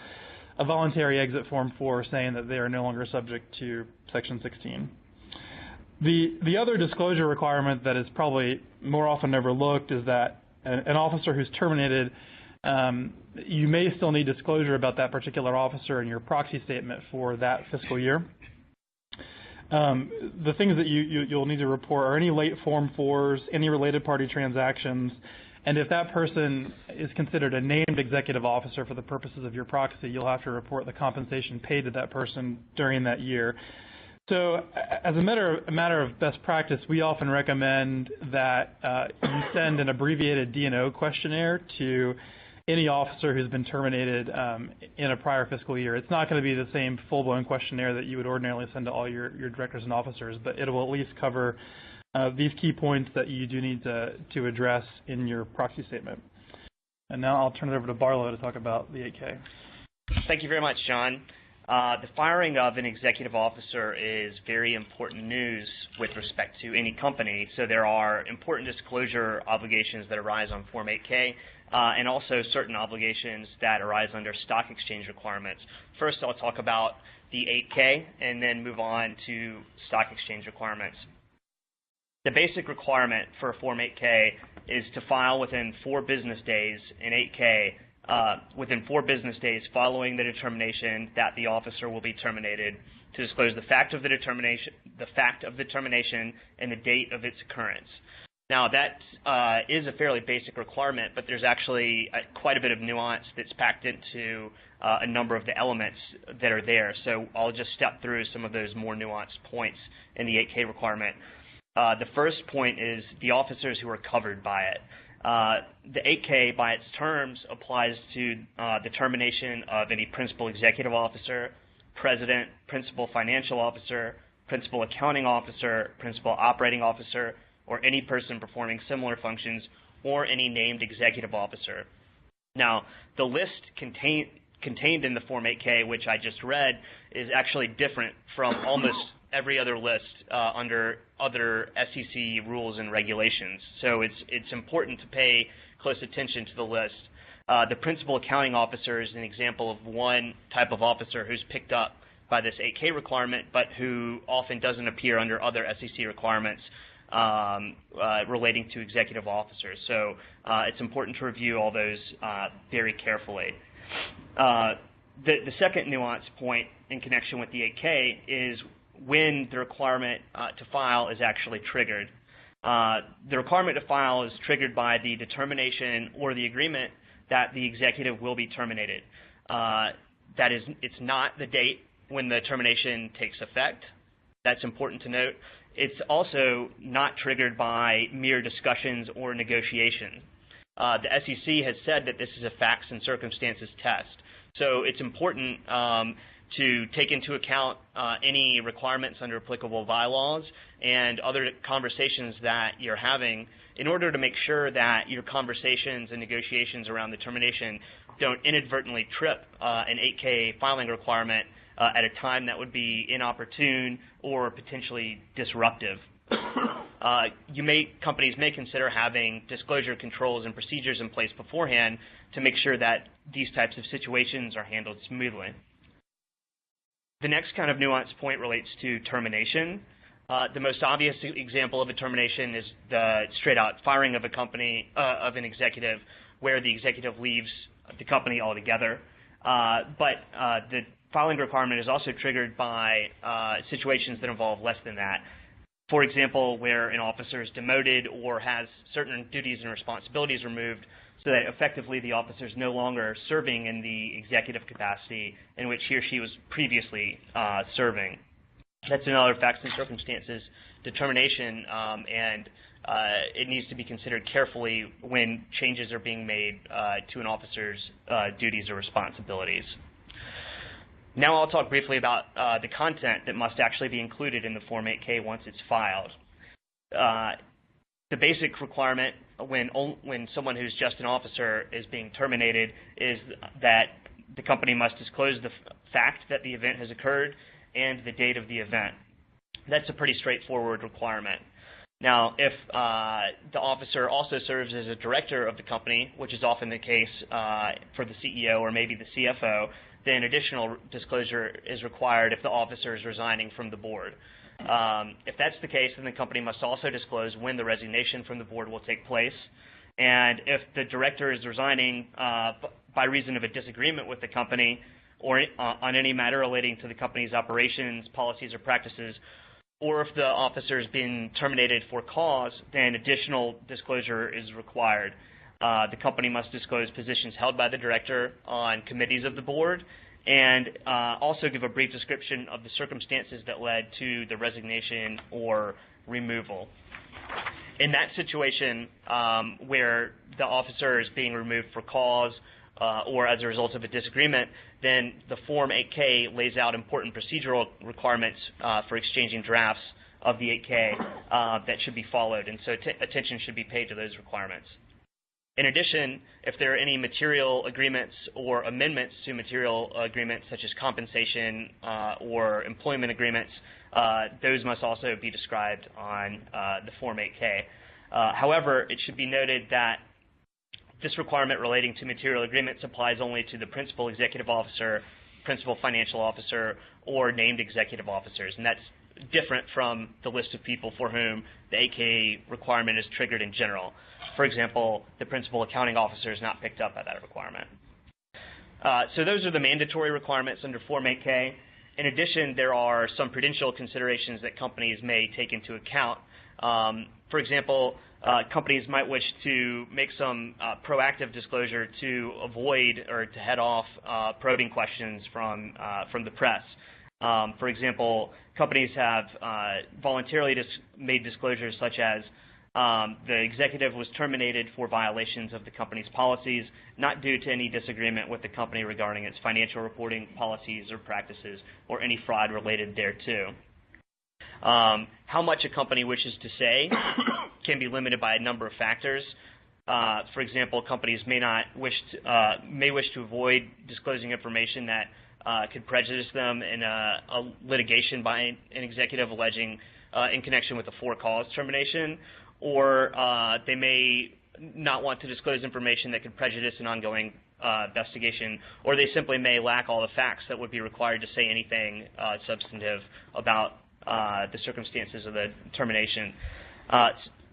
a voluntary exit Form 4 saying that they are no longer subject to Section 16. The other disclosure requirement that is probably more often overlooked is that an officer who's terminated, you may still need disclosure about that particular officer in your proxy statement for that fiscal year. The things that you'll need to report are any late Form 4s, any related party transactions, and if that person is considered a named executive officer for the purposes of your proxy, you'll have to report the compensation paid to that person during that year. So as a matter of best practice, we often recommend that you send an abbreviated D&O questionnaire to any officer who's been terminated in a prior fiscal year. It's not going to be the same full-blown questionnaire that you would ordinarily send to all your directors and officers, but it will at least cover these key points that you do need to address in your proxy statement. And now I'll turn it over to Barlow to talk about the 8K. Thank you very much, John. The firing of an executive officer is very important news with respect to any company. So there are important disclosure obligations that arise on Form 8K and also certain obligations that arise under stock exchange requirements. First, I'll talk about the 8K and then move on to stock exchange requirements. The basic requirement for a Form 8K is to file within 4 business days an 8K within 4 business days following the determination that the officer will be terminated, to disclose the fact of the determination, and the date of its occurrence. Now, that is a fairly basic requirement, but there's actually quite a bit of nuance that's packed into a number of the elements that are there. So I'll just step through some of those more nuanced points in the 8K requirement. The first point is the officers who are covered by it. The 8K, by its terms, applies to the termination of any principal executive officer, president, principal financial officer, principal accounting officer, principal operating officer, or any person performing similar functions, or any named executive officer. Now, the list contained in the Form 8K, which I just read, is actually different from almost every other list under other SEC rules and regulations. So it's important to pay close attention to the list. The principal accounting officer is an example of one type of officer who's picked up by this 8K requirement, but who often doesn't appear under other SEC requirements relating to executive officers. So it's important to review all those very carefully. The second nuance point in connection with the 8K is when the requirement to file is actually triggered. The requirement to file is triggered by the determination or the agreement that the executive will be terminated. That is, it's not the date when the termination takes effect. That's important to note. It's also not triggered by mere discussions or negotiation. The SEC has said that this is a facts and circumstances test. So it's important to take into account any requirements under applicable bylaws and other conversations that you're having in order to make sure that your conversations and negotiations around the termination don't inadvertently trip an 8K filing requirement at a time that would be inopportune or potentially disruptive. Companies may consider having disclosure controls and procedures in place beforehand to make sure that these types of situations are handled smoothly. The next kind of nuanced point relates to termination. The most obvious example of a termination is the straight-out firing of an executive, where the executive leaves the company altogether. But the filing requirement is also triggered by situations that involve less than that. For example, where an officer is demoted or has certain duties and responsibilities removed so that effectively the officer is no longer serving in the executive capacity in which he or she was previously serving. That's another facts and circumstances determination, and it needs to be considered carefully when changes are being made to an officer's duties or responsibilities. Now I'll talk briefly about the content that must actually be included in the Form 8K once it's filed. The basic requirement when someone who's just an officer is being terminated is that the company must disclose the fact that the event has occurred and the date of the event. That's a pretty straightforward requirement. Now, if the officer also serves as a director of the company, which is often the case for the CEO or maybe the CFO, then additional disclosure is required if the officer is resigning from the board. If that's the case, then the company must also disclose when the resignation from the board will take place. And if the director is resigning by reason of a disagreement with the company or on any matter relating to the company's operations, policies, or practices, or if the officer has been terminated for cause, then additional disclosure is required. The company must disclose positions held by the director on committees of the board and also give a brief description of the circumstances that led to the resignation or removal. In that situation where the officer is being removed for cause or as a result of a disagreement, then the Form 8K lays out important procedural requirements for exchanging drafts of the 8K that should be followed, and so attention should be paid to those requirements. In addition, if there are any material agreements or amendments to material agreements such as compensation or employment agreements, those must also be described on the Form 8K. However, it should be noted that this requirement relating to material agreements applies only to the principal executive officer, principal financial officer, or named executive officers, and that's different from the list of people for whom the 8K requirement is triggered in general. For example, the principal accounting officer is not picked up by that requirement. So those are the mandatory requirements under Form 8K. In addition, there are some prudential considerations that companies may take into account. For example, companies might wish to make some proactive disclosure to avoid or to head off probing questions from the press. For example, companies have voluntarily made disclosures such as the executive was terminated for violations of the company's policies, not due to any disagreement with the company regarding its financial reporting policies or practices or any fraud related thereto. How much a company wishes to say can be limited by a number of factors. For example, companies may wish to avoid disclosing information that could prejudice them in a litigation by an executive alleging in connection with a for-cause termination, or they may not want to disclose information that could prejudice an ongoing investigation, or they simply may lack all the facts that would be required to say anything substantive about the circumstances of the termination.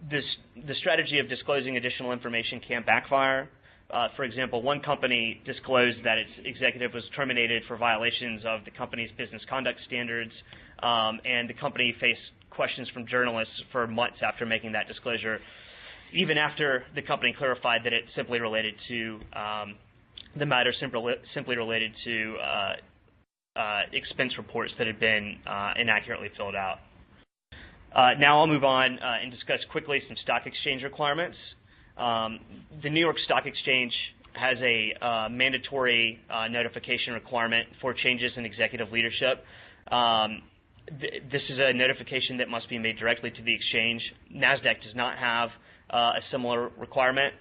The strategy of disclosing additional information can backfire. For example, one company disclosed that its executive was terminated for violations of the company's business conduct standards, and the company faced questions from journalists for months after making that disclosure, even after the company clarified that it simply related to the matter simply related to expense reports that had been inaccurately filled out. Now I'll move on and discuss quickly some stock exchange requirements. The New York Stock Exchange has a mandatory notification requirement for changes in executive leadership. This is a notification that must be made directly to the exchange. NASDAQ does not have a similar requirement.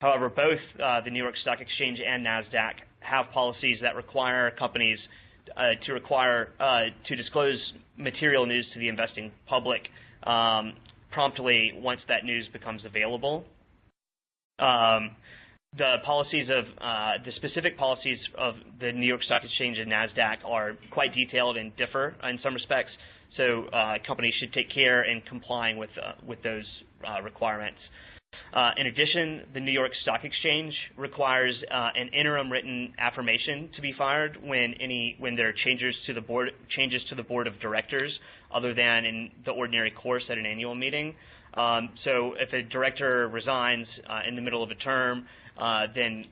However, both the New York Stock Exchange and NASDAQ have policies that require companies to disclose material news to the investing public promptly once that news becomes available. The specific policies of the New York Stock Exchange and NASDAQ are quite detailed and differ in some respects, so companies should take care in complying with those requirements. In addition, the New York Stock Exchange requires an interim written affirmation to be fired when there are changes to the board of directors other than in the ordinary course at an annual meeting. So if a director resigns in the middle of a term, then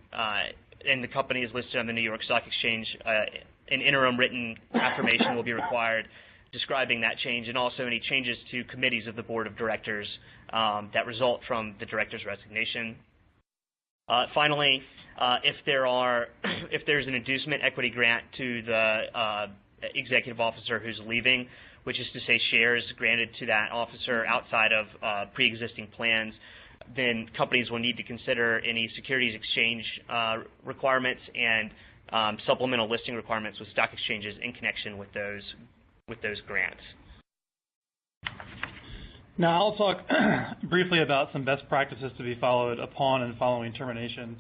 and the company is listed on the New York Stock Exchange, an interim written affirmation will be required describing that change and also any changes to committees of the board of directors that result from the director's resignation. Finally, if there's an inducement equity grant to the executive officer who's leaving, which is to say shares granted to that officer outside of pre-existing plans, then companies will need to consider any securities exchange requirements and supplemental listing requirements with stock exchanges in connection with those grants. Now I'll talk briefly about some best practices to be followed upon and following termination.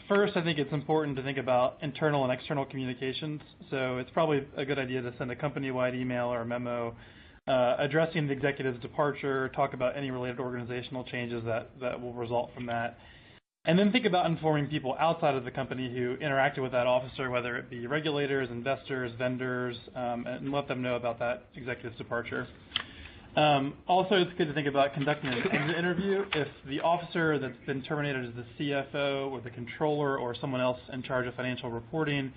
First, I think it's important to think about internal and external communications. So it's probably a good idea to send a company-wide email or a memo addressing the executive's departure, talk about any related organizational changes that will result from that. And then think about informing people outside of the company who interacted with that officer, whether it be regulators, investors, vendors, and let them know about that executive's departure. Also, it's good to think about conducting an exit interview. If the officer that's been terminated is the CFO or the controller or someone else in charge of financial reporting,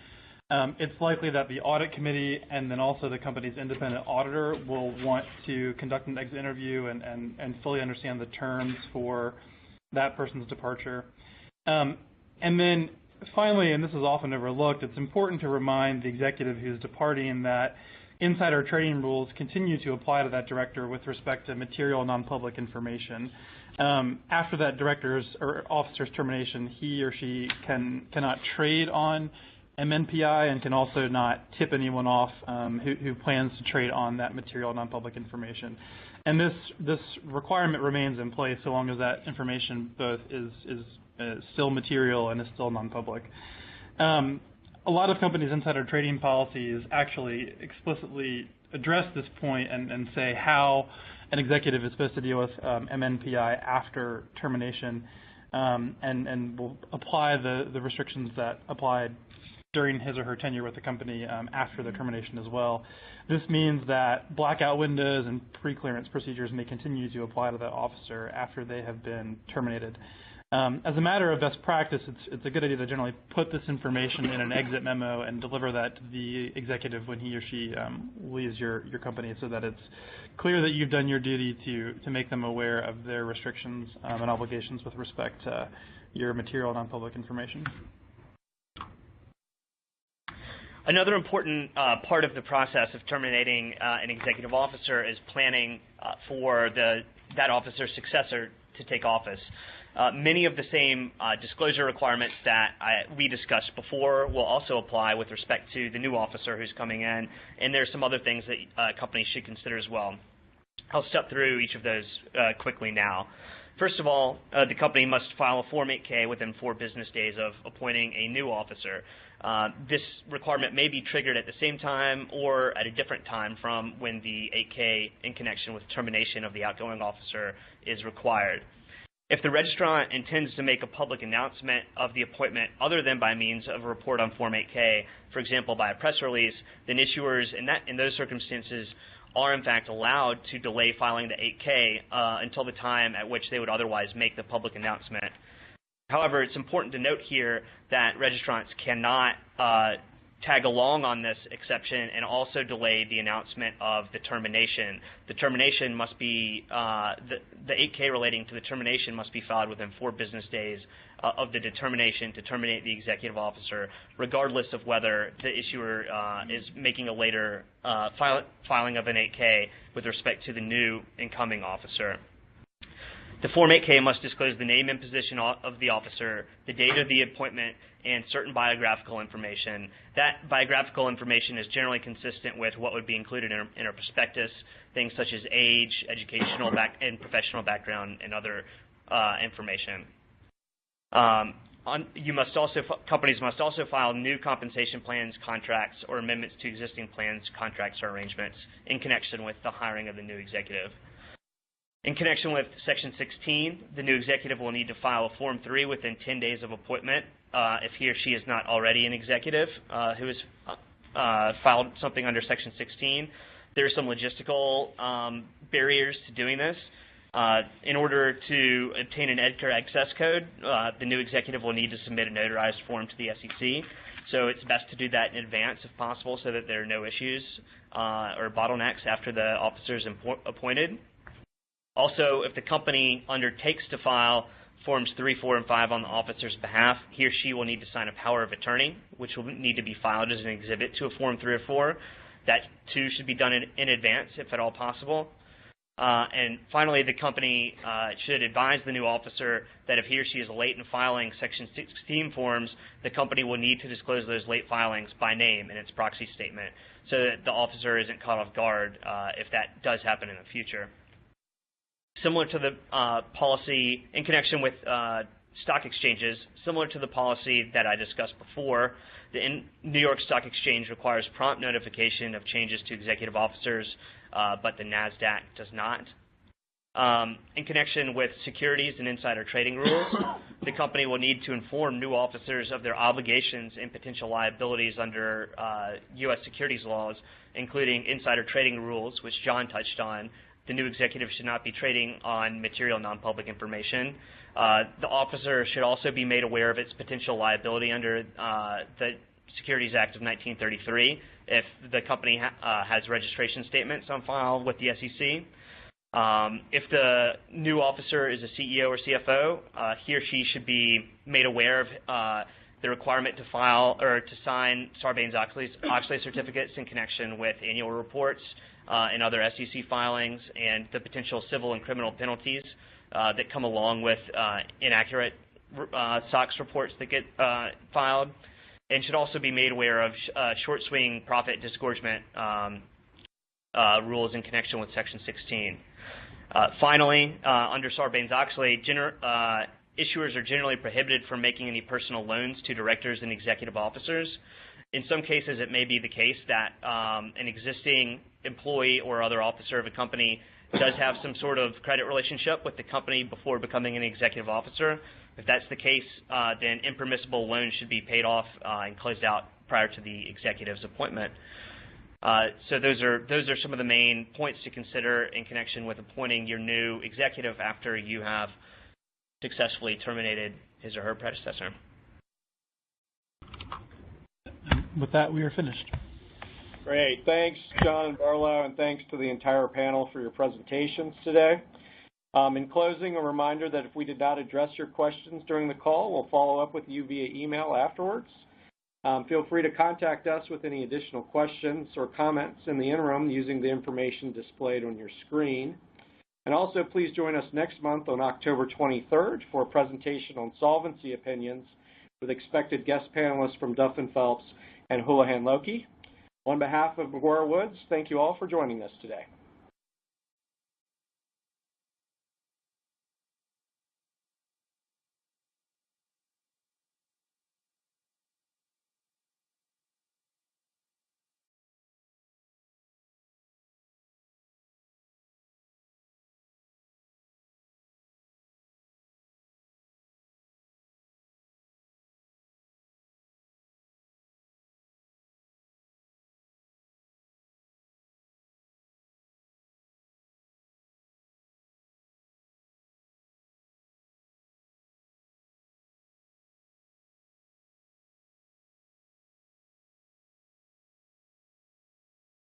it's likely that the audit committee and then also the company's independent auditor will want to conduct an exit interview and fully understand the terms for that person's departure. And then finally, and this is often overlooked, it's important to remind the executive who's departing that insider trading rules continue to apply to that director with respect to material non-public information. After that director's or officer's termination, he or she cannot trade on MNPI and can also not tip anyone off who plans to trade on that material non-public information. And this requirement remains in place so long as that information both is still material and is still non-public. A lot of companies' insider trading policies actually explicitly address this point and say how an executive is supposed to deal with MNPI after termination and will apply the restrictions that applied during his or her tenure with the company after the termination as well. This means that blackout windows and pre-clearance procedures may continue to apply to that officer after they have been terminated. As a matter of best practice, it's a good idea to generally put this information in an exit memo and deliver that to the executive when he or she leaves your company so that it's clear that you've done your duty to make them aware of their restrictions and obligations with respect to your material non-public information. Another important part of the process of terminating an executive officer is planning for that officer's successor to take office. Many of the same disclosure requirements that we discussed before will also apply with respect to the new officer who's coming in, and there's some other things that companies should consider as well. I'll step through each of those quickly now. First of all, the company must file a Form 8K within 4 business days of appointing a new officer. This requirement may be triggered at the same time or at a different time from when the 8K in connection with termination of the outgoing officer is required. If the registrant intends to make a public announcement of the appointment other than by means of a report on Form 8K, for example by a press release, then issuers in those circumstances are in fact allowed to delay filing the 8K until the time at which they would otherwise make the public announcement. However, it's important to note here that registrants cannot tag along on this exception and also delay the announcement of the termination. The termination must be, the 8K relating to the termination must be filed within 4 business days of the determination to terminate the executive officer, regardless of whether the issuer is making a later filing of an 8K with respect to the new incoming officer. The Form 8K must disclose the name and position of the officer, the date of the appointment, and certain biographical information. That biographical information is generally consistent with what would be included in a prospectus, things such as age, educational and professional background, and other information. Companies must also file new compensation plans, contracts, or amendments to existing plans, contracts, or arrangements in connection with the hiring of the new executive. In connection with Section 16, the new executive will need to file a Form 3 within 10 days of appointment if he or she is not already an executive who has filed something under Section 16. There are some logistical barriers to doing this. In order to obtain an EDGAR access code, the new executive will need to submit a notarized form to the SEC. So it's best to do that in advance if possible so that there are no issues or bottlenecks after the officer is appointed. Also, if the company undertakes to file Forms 3, 4, and 5 on the officer's behalf, he or she will need to sign a power of attorney, which will need to be filed as an exhibit to a Form 3 or 4. That, too, should be done in advance, if at all possible. And finally, the company should advise the new officer that if he or she is late in filing Section 16 forms, the company will need to disclose those late filings by name in its proxy statement so that the officer isn't caught off guard if that does happen in the future. Similar to the policy in connection with stock exchanges, similar to the policy that I discussed before, the New York Stock Exchange requires prompt notification of changes to executive officers, but the NASDAQ does not. In connection with securities and insider trading rules, the company will need to inform new officers of their obligations and potential liabilities under U.S. securities laws, including insider trading rules, which John touched on. The new executive should not be trading on material non-public information. The officer should also be made aware of its potential liability under the Securities Act of 1933 if the company has registration statements on file with the SEC. If the new officer is a CEO or CFO, he or she should be made aware of the requirement to file or to sign Sarbanes-Oxley certificates in connection with annual reports and other SEC filings, and the potential civil and criminal penalties that come along with inaccurate SOX reports that get filed, and should also be made aware of short swing profit disgorgement rules in connection with Section 16. Finally, under Sarbanes-Oxley, issuers are generally prohibited from making any personal loans to directors and executive officers. In some cases, it may be the case that an existing employee or other officer of a company does have some sort of credit relationship with the company before becoming an executive officer. If that's the case, then impermissible loans should be paid off and closed out prior to the executive's appointment. So those are some of the main points to consider in connection with appointing your new executive after you have successfully terminated his or her predecessor. With that, we are finished. Great. Thanks, John and Barlow, and thanks to the entire panel for your presentations today. In closing, a reminder that if we did not address your questions during the call, we'll follow up with you via email afterwards. Feel free to contact us with any additional questions or comments in the interim using the information displayed on your screen. And also, please join us next month on October 23rd for a presentation on solvency opinions with expected guest panelists from Duff & Phelps and Houlihan Lokey. On behalf of McGuire Woods, thank you all for joining us today.